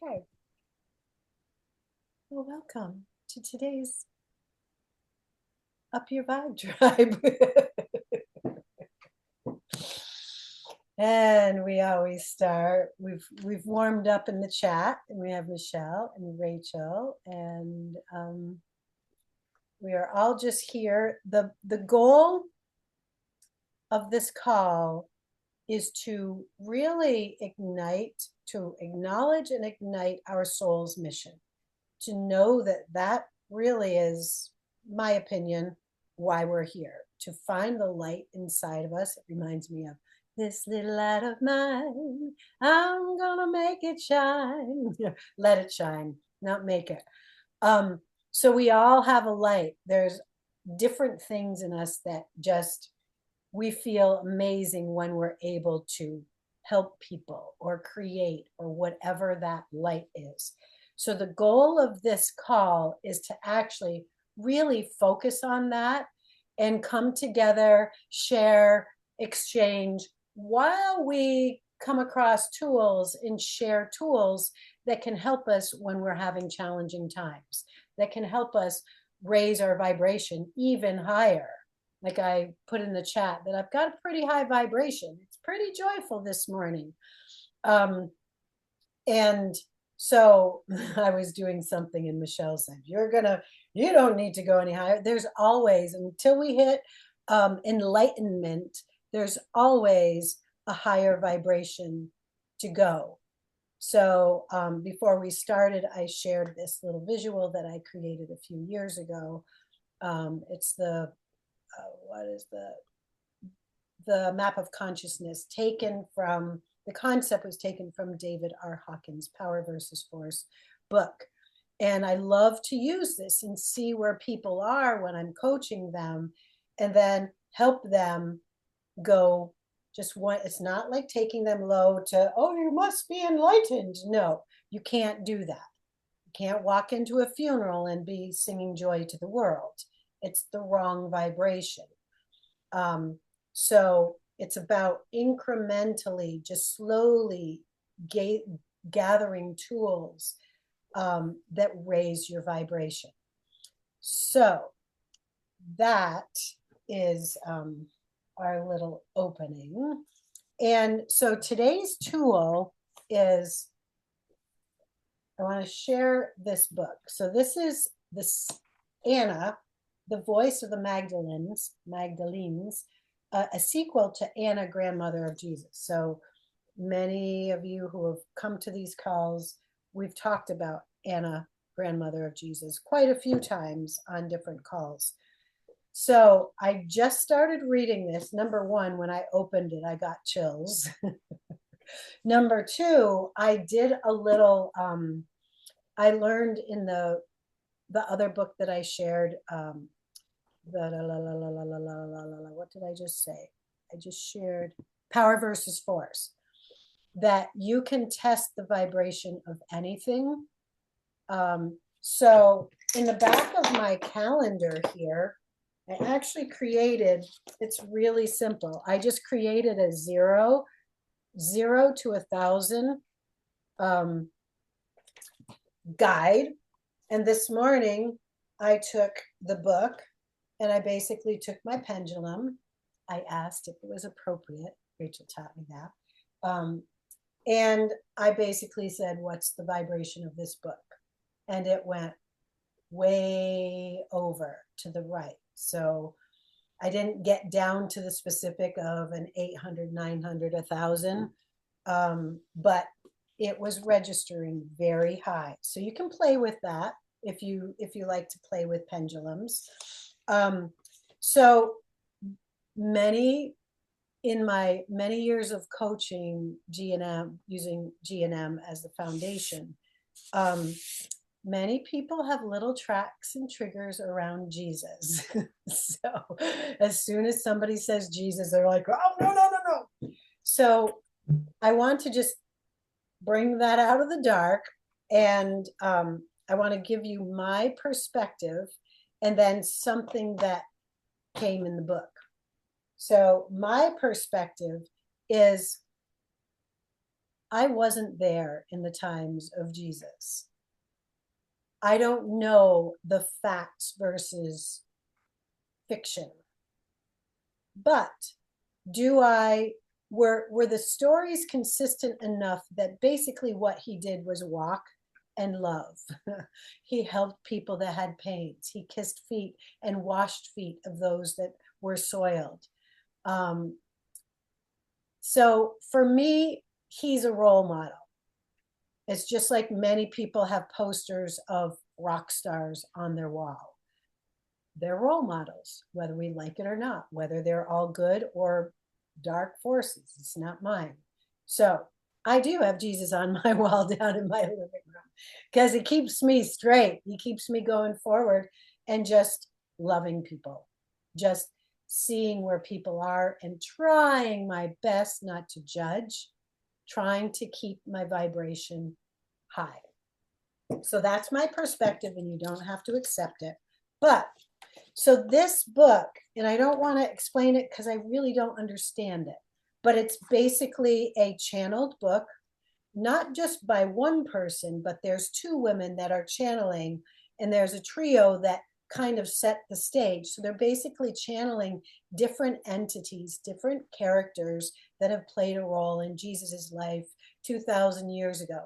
Okay. Well, welcome to today's Up Your Vibe Tribe. And we always start. We've warmed up in the chat, and we have Michelle and Rachel, and we are all just here. The goal of this call is to really to acknowledge and ignite our soul's mission, to know that really is, my opinion, why we're here, to find the light inside of us. It reminds me of this little light of mine, I'm gonna make it shine. Let it shine, not make it. So we all have a light. There's different things in us that just, we feel amazing when we're able to help people or create or whatever that light is. So the goal of this call is to actually really focus on that and come together, share, exchange, while we come across tools and share tools that can help us when we're having challenging times, that can help us raise our vibration even higher. Like I put in the chat that I've got a pretty high vibration. It's pretty joyful this morning. And so I was doing something and Michelle said, you don't need to go any higher. There's always, until we hit enlightenment, there's always a higher vibration to go. So before we started, I shared this little visual that I created a few years ago. It's the map of consciousness, the concept was taken from David R. Hawkins' Power versus Force book. And I love to use this and see where people are when I'm coaching them, and then help them go just one. It's not like taking them low to, oh, you must be enlightened. No, you can't do that. You can't walk into a funeral and be singing joy to the world. It's the wrong vibration. So it's about incrementally, just slowly gathering tools that raise your vibration. So that is our little opening. And so today's tool is, I want to share this book. So this is Anna, the voice of the Magdalenes, a sequel to Anna, grandmother of Jesus. So many of you who have come to these calls, we've talked about Anna, grandmother of Jesus, quite a few times on different calls. So I just started reading this. Number one, when I opened it, I got chills. Number two, I did a little, I learned in the other book that I shared, what did I just say? I just shared Power versus Force, that you can test the vibration of anything. So in the back of my calendar here, I actually created, it's really simple. I just created a 0 to 1,000 guide. And this morning I took the book and I basically took my pendulum. I asked if it was appropriate. Rachel taught me that. And I basically said, what's the vibration of this book? And it went way over to the right. So I didn't get down to the specific of an 800, 900, 1,000, but it was registering very high. So you can play with that if you like to play with pendulums. So in my many years of coaching G&M, using G&M as the foundation, many people have little tracks and triggers around Jesus. So as soon as somebody says Jesus, they're like, oh, no. So I want to just bring that out of the dark. And I want to give you my perspective and then something that came in the book. So my perspective is, I wasn't there in the times of Jesus. I don't know the facts versus fiction. But were the stories consistent enough that basically what he did was walk and love? He helped people that had pains. He kissed feet and washed feet of those that were soiled. So for me, he's a role model. It's just like many people have posters of rock stars on their wall. They're role models, whether we like it or not, whether they're all good or dark forces. It's not mine. So I do have Jesus on my wall down in my living room because he keeps me straight. He keeps me going forward and just loving people, just seeing where people are and trying my best not to judge, trying to keep my vibration high. So that's my perspective, and you don't have to accept it. But so this book, and I don't want to explain it because I really don't understand it, but it's basically a channeled book, not just by one person, but there's two women that are channeling, and there's a trio that kind of set the stage. So they're basically channeling different entities, different characters that have played a role in Jesus's life 2,000 years ago.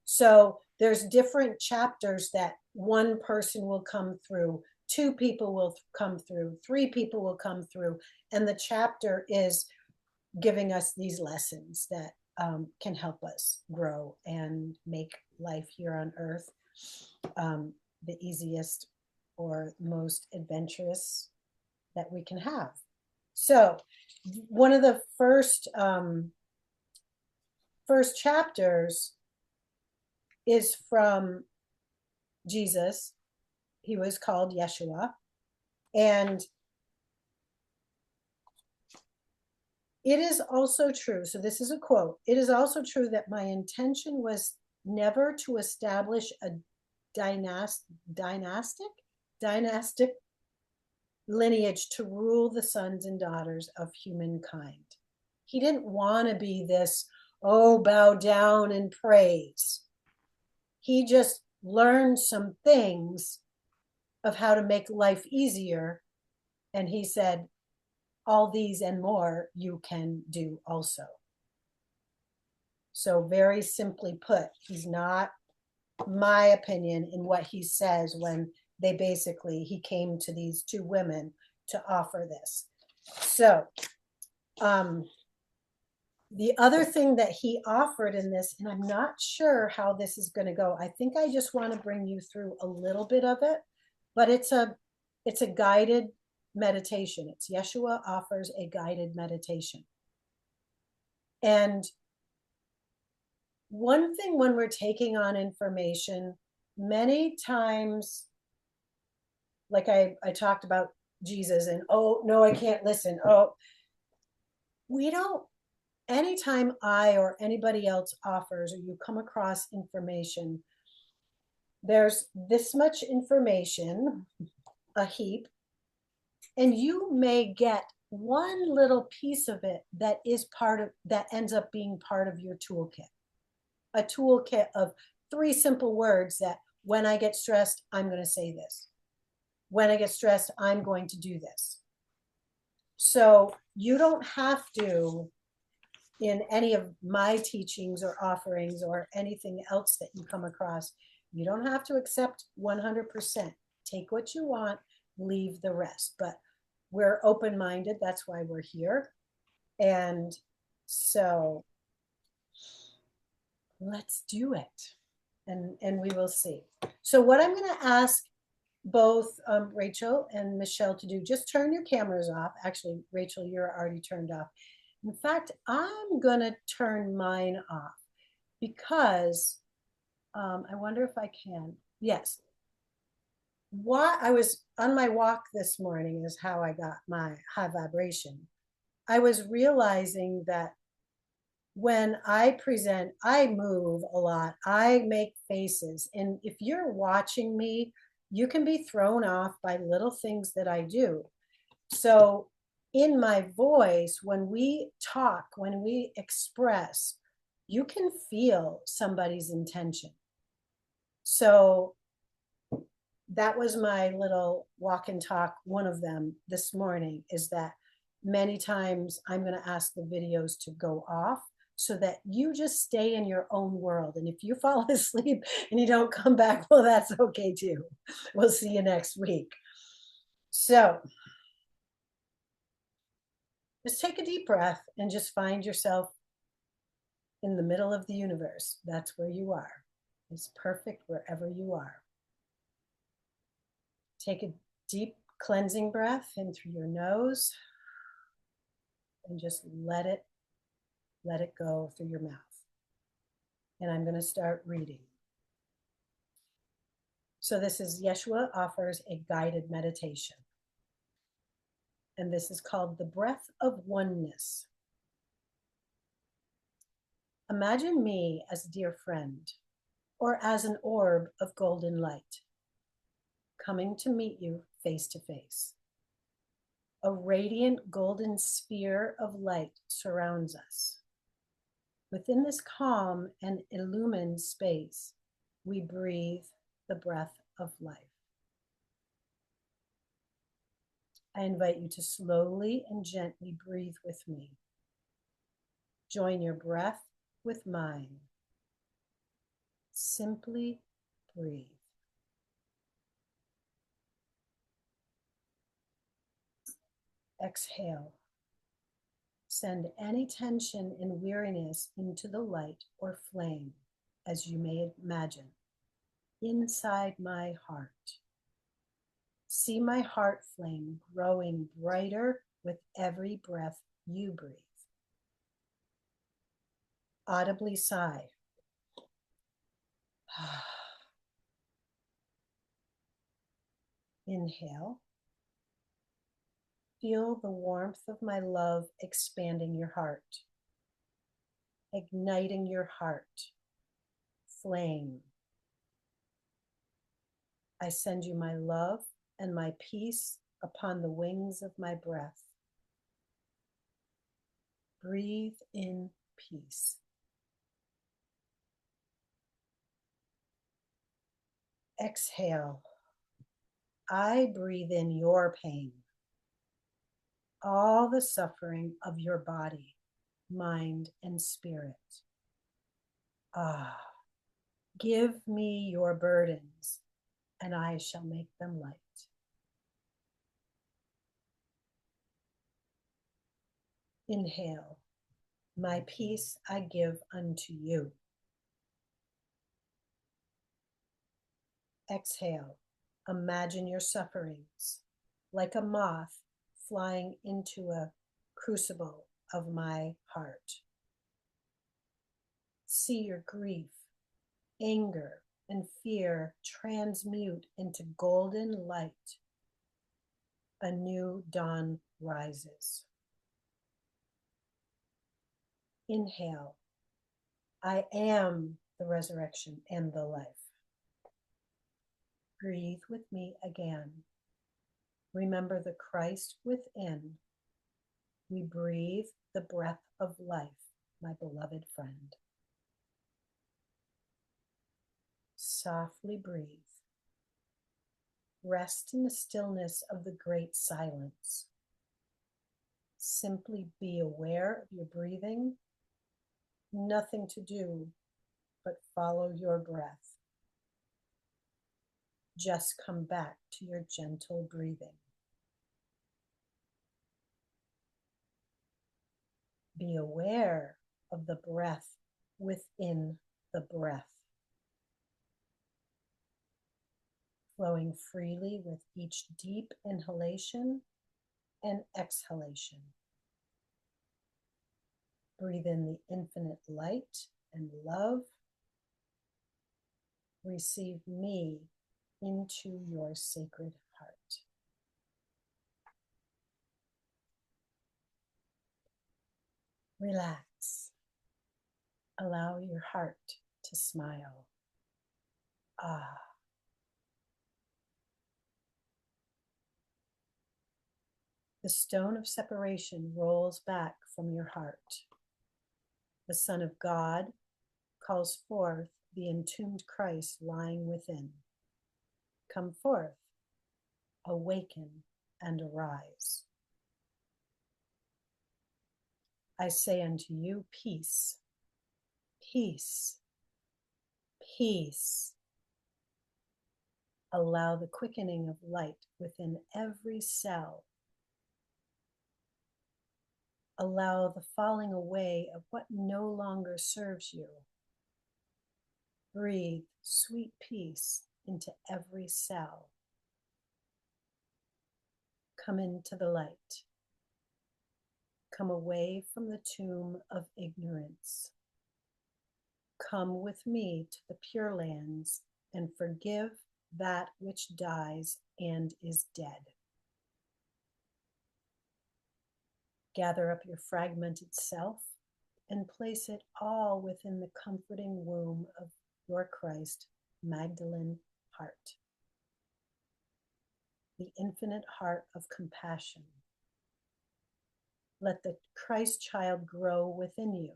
So there's different chapters that one person will come through, two people will come through, three people will come through, and the chapter is giving us these lessons that can help us grow and make life here on earth the easiest or most adventurous that we can have. So one of the first chapters is from Jesus. He was called Yeshua. And it is also true, so this is a quote, it is also true that my intention was never to establish a dynastic lineage to rule the sons and daughters of humankind. He didn't want to be this, oh, bow down and praise. He just learned some things of how to make life easier. And he said, all these and more you can do also. So very simply put, he's not, my opinion, in what he says when he came to these two women to offer this. So the other thing that he offered in this, and I'm not sure how this is going to go, I think I just want to bring you through a little bit of it, but it's a guided meditation. It's Yeshua offers a guided meditation. And one thing when we're taking on information, many times, like I talked about Jesus and, oh, no, I can't listen. Oh, we don't, anytime I or anybody else offers or you come across information, there's this much information, a heap, and you may get one little piece of it that ends up being part of your toolkit. A toolkit of 3 simple words that when I get stressed, I'm going to say this. When I get stressed, I'm going to do this. So you don't have to, in any of my teachings or offerings or anything else that you come across, you don't have to accept 100%. Take what you want, leave the rest. But we're open-minded. That's why we're here. And so let's do it. And we will see. So what I'm going to ask both Rachel and Michelle to do, just turn your cameras off. Actually, Rachel, you're already turned off. In fact, I'm going to turn mine off because I wonder if I can. Yes. Why I was on my walk this morning is how I got my high vibration. I was realizing that when I present, I move a lot. I make faces. And if you're watching me, you can be thrown off by little things that I do. So in my voice, when we talk, when we express, you can feel somebody's intention. So that was my little walk and talk. One of them this morning is that many times I'm going to ask the videos to go off so that you just stay in your own world. And if you fall asleep and you don't come back, well, that's okay too. We'll see you next week. So just take a deep breath and just find yourself in the middle of the universe. That's where you are. It's perfect wherever you are. Take a deep cleansing breath in through your nose and just let it go through your mouth. And I'm going to start reading. So this is Yeshua offers a guided meditation. And this is called the breath of oneness. Imagine me as a dear friend or as an orb of golden light coming to meet you face to face. A radiant golden sphere of light surrounds us. Within this calm and illumined space, we breathe the breath of life. I invite you to slowly and gently breathe with me. Join your breath with mine. Simply breathe. Exhale. Send any tension and weariness into the light or flame, as you may imagine, inside my heart. See my heart flame growing brighter with every breath you breathe. Audibly sigh. Inhale. Feel the warmth of my love expanding your heart, igniting your heart. Flame. I send you my love and my peace upon the wings of my breath. Breathe in peace. Exhale. I breathe in your pain, all the suffering of your body, mind, and spirit. Give me your burdens, and I shall make them light. Inhale. My peace I give unto you. Exhale. Imagine your sufferings like a moth flying into a crucible of my heart. See your grief, anger, and fear transmute into golden light. A new dawn rises. Inhale. I am the resurrection and the life. Breathe with me again. Remember the Christ within. We breathe the breath of life, my beloved friend. Softly breathe. Rest in the stillness of the great silence. Simply be aware of your breathing. Nothing to do but follow your breath. Just come back to your gentle breathing. Be aware of the breath within the breath, flowing freely with each deep inhalation and exhalation. Breathe in the infinite light and love. Receive me into your sacred heart. Relax. Allow your heart to smile. The stone of separation rolls back from your heart. The Son of God calls forth the entombed Christ lying within. Come forth, awaken, and arise. I say unto you, peace, peace, peace. Allow the quickening of light within every cell. Allow the falling away of what no longer serves you. Breathe sweet peace into every cell. Come into the light. Come away from the tomb of ignorance. Come with me to the Pure Lands and forgive that which dies and is dead. Gather up your fragmented self and place it all within the comforting womb of your Christ, Magdalene heart. The infinite heart of compassion. Let the Christ child grow within you.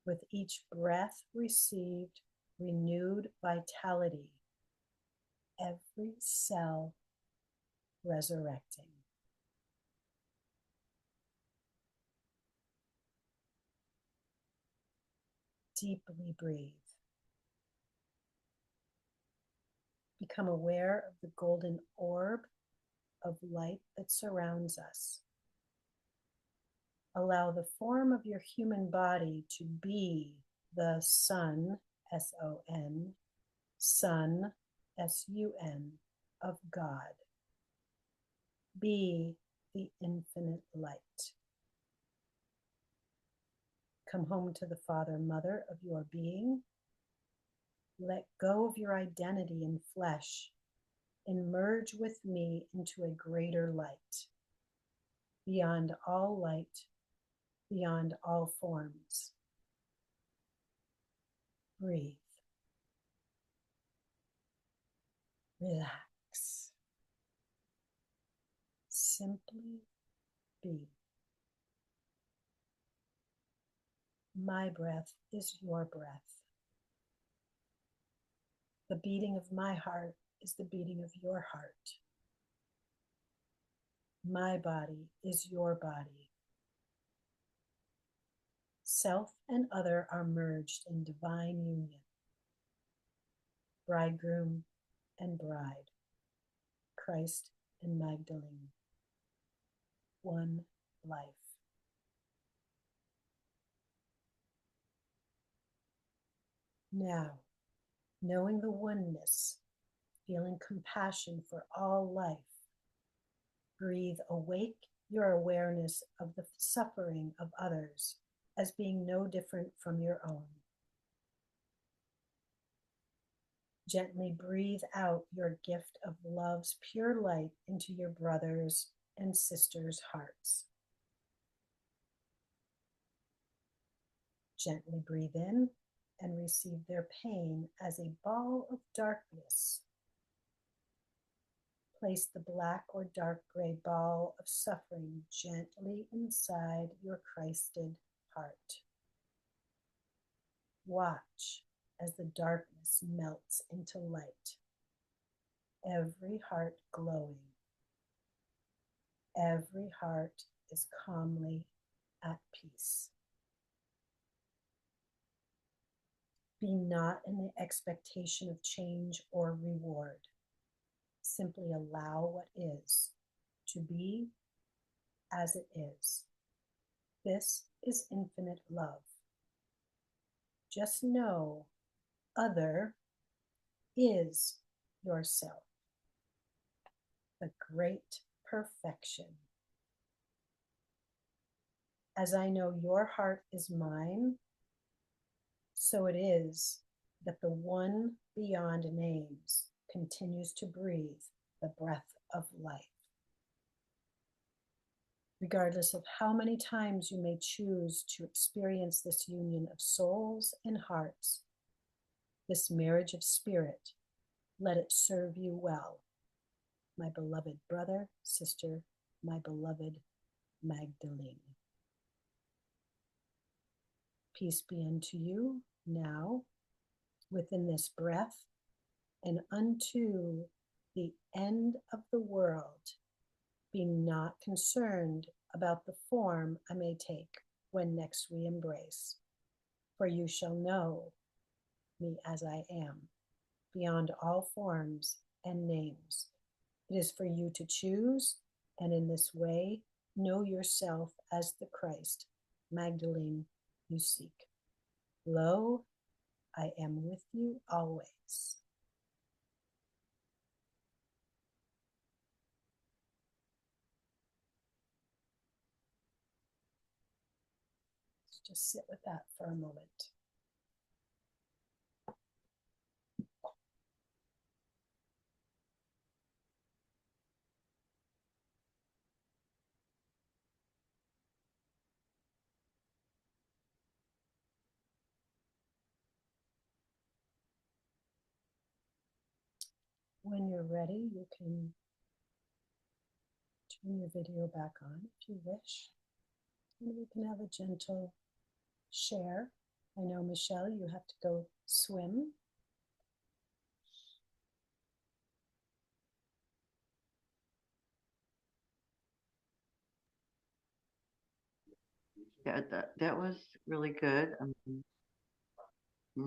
With each breath received, renewed vitality, every cell resurrecting. Deeply breathe. Become aware of the golden orb of light that surrounds us. Allow the form of your human body to be the Son, S-O-N, Son, S-U-N, of God. Be the infinite light. Come home to the Father, Mother of your being. Let go of your identity in flesh and merge with me into a greater light, beyond all light, beyond all forms. Breathe. Relax. Simply be. My breath is your breath. The beating of my heart is the beating of your heart. My body is your body. Self and other are merged in divine union. Bridegroom and bride, Christ and Magdalene, one life. Now, knowing the oneness, feeling compassion for all life, breathe awake your awareness of the suffering of others as being no different from your own. Gently breathe out your gift of love's pure light into your brothers' and sisters' hearts. Gently breathe in and receive their pain as a ball of darkness. Place the black or dark gray ball of suffering gently inside your Christed heart. Watch as the darkness melts into light. Every heart glowing. Every heart is calmly at peace. Be not in the expectation of change or reward. Simply allow what is to be as it is. This is infinite love. Just know other is yourself, the great perfection. As I know your heart is mine, so it is that the one beyond names continues to breathe the breath of life. Regardless of how many times you may choose to experience this union of souls and hearts, this marriage of spirit, let it serve you well, my beloved brother, sister, my beloved Magdalene. Peace be unto you now, within this breath, and unto the end of the world. Be not concerned about the form I may take when next we embrace, for you shall know me as I am, beyond all forms and names. It is for you to choose, and in this way, know yourself as the Christ, Magdalene, you seek. Lo, I am with you always. Let's just sit with that for a moment. When you're ready, you can turn your video back on if you wish. And we can have a gentle share. I know, Michelle, you have to go swim. Yeah, that was really good.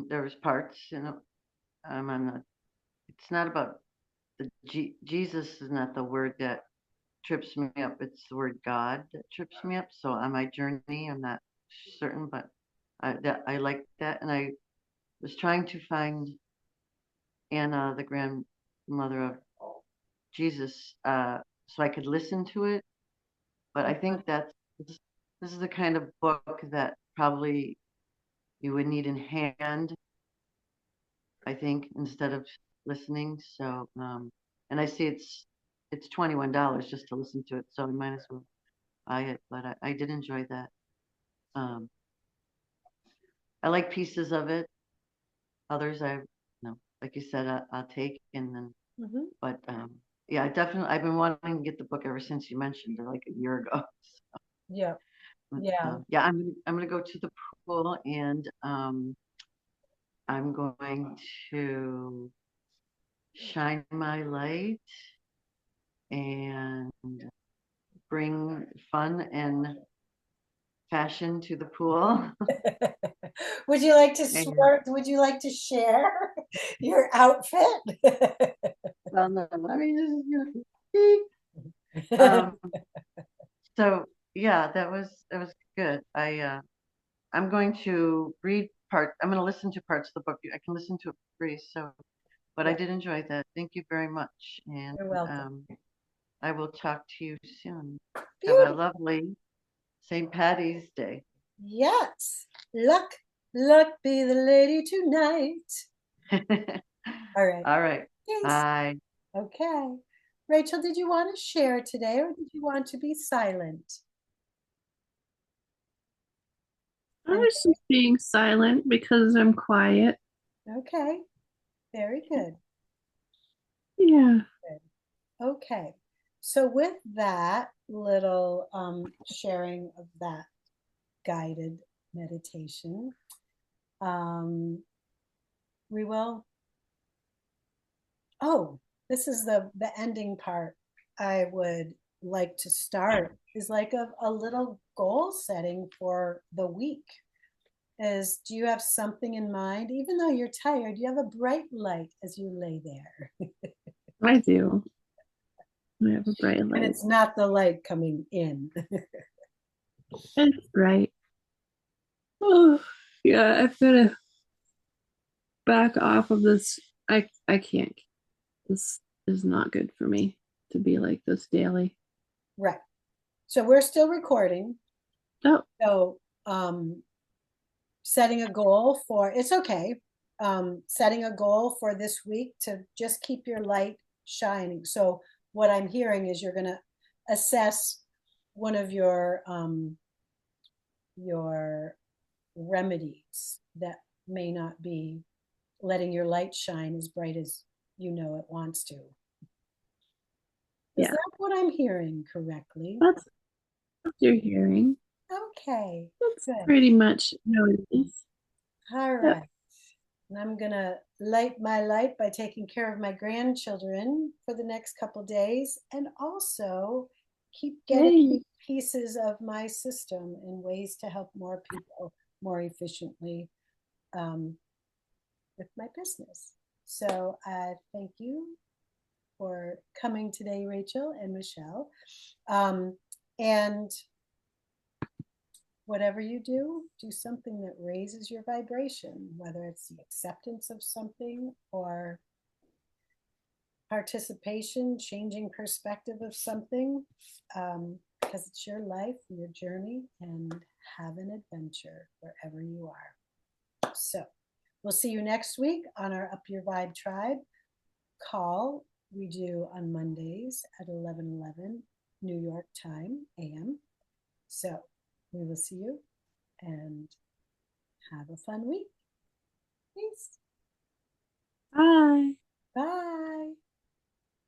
There was parts, I'm on the. It's not about Jesus is not the word that trips me up. It's the word God that trips me up. So on my journey, I'm not certain, but I like that, and I was trying to find Anna, the grandmother of Jesus, so I could listen to it. But I think this is the kind of book that probably you would need in hand, I think, instead of listening. So, and I see it's $21 just to listen to it, so we might as well buy it. But I did enjoy that. I like pieces of it. Others like you said, I'll take, and then. Mm-hmm. But yeah, definitely, I've been wanting to get the book ever since you mentioned it, like a year ago. So, Yeah. Yeah. yeah, I'm gonna go to the pool, and I'm going to shine my light and bring fun and fashion to the pool. Would you like to And, would you like to share your outfit? well, no, I mean, so yeah, that was good. I'm going to I'm going to listen to parts of the book. I can listen to it for free. So, but I Yeah, did enjoy that. Thank you very much, and you're welcome. I will talk to you soon. Have a Beautiful. lovely St. Patty's Day. Yes. Luck, luck be the lady tonight. All right. All right. Thanks. Bye. Okay. Rachel, did you want to share today or did you want to be silent? I was just being silent because I'm quiet. Okay. Very good. Yeah. Good. Okay. So with that little sharing of that guided meditation, we will, oh, this is the ending part. I would like to start is like a little goal setting for the week. Is, do you have something in mind? Even though you're tired, you have a bright light as you lay there. I do. I have a bright And light. it's not the light coming in. It's bright. Oh, yeah, I've got to back off of this. I can't. This is not good for me to be like this daily. Right. So we're still recording. Oh, So setting a goal for, it's okay. Setting a goal for this week to just keep your light shining. So what I'm hearing is you're going to assess one of your remedies that may not be letting your light shine as bright as you know it wants to. Is yeah. that what I'm hearing correctly? That's what you're hearing. Okay, That's good. pretty much how it is. All Yep. right. And I'm gonna light my light by taking care of my grandchildren for the next couple days, and also keep getting Hey. pieces of my system and ways to help more people more efficiently with my business. So I thank you for coming today, Rachel and Michelle. And whatever you do, do something that raises your vibration, whether it's the acceptance of something or participation, changing perspective of something, because it's your life, your journey, and have an adventure wherever you are. So we'll see you next week on our Up Your Vibe Tribe call we do on Mondays at 11:11 New York time AM. So we will see you and have a fun week. Peace.